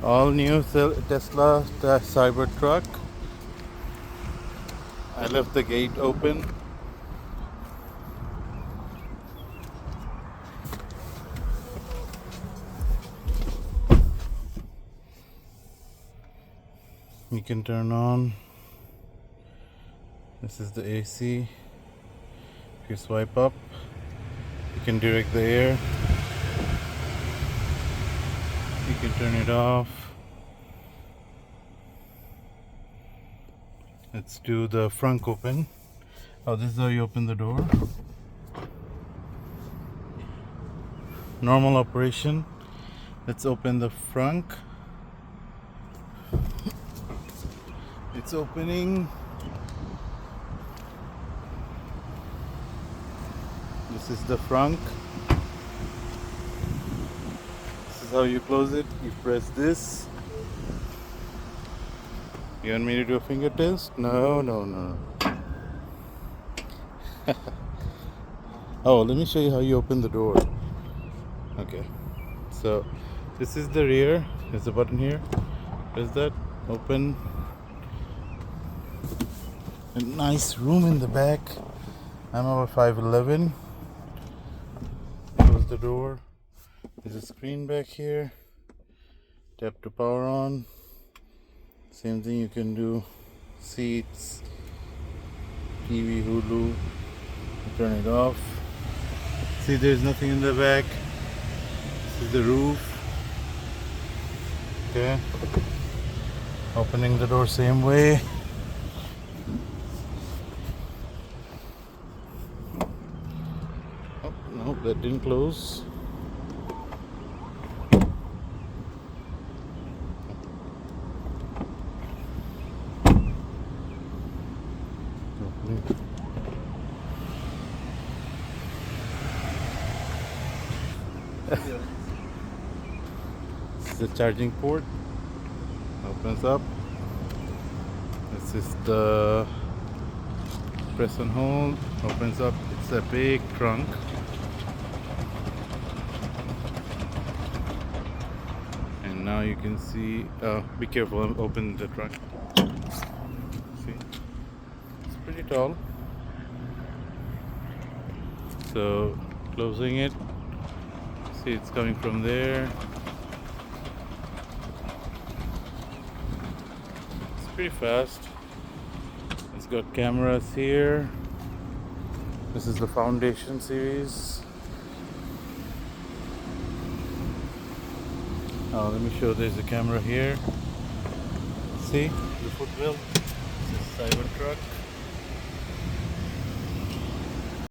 All new Tesla Cybertruck. I left the gate open. You can turn on. This is the AC. If you swipe up, you can direct the air. You can turn it off. Let's do the front open. Oh, this is how you open the door. Normal operation. Let's open the front. It's opening. This is the front. This is how you close it. You press this. You want me to do a finger test? No. Oh, let me show you how you open the door. Okay. So, this is the rear. There's a button here. Press that. Open. A nice room in the back. I'm about 5'11". Close the door. There's a screen back here. Tap to power on. Same thing you can do. Seats, TV, Hulu. Turn it off. See, there's nothing in the back. This is the roof. Okay. Opening the door same way. Oh, no, that didn't close. This is the charging port. Opens up. This is the press and hold. Opens up. It's a big trunk. And now you can see. Be careful. Open the trunk. See, it's pretty tall. So closing it. See, it's coming from there. It's pretty fast. It's got cameras here. This is the Foundation series. Oh, let me show. There's a camera here. See the footwheel. This is Cybertruck.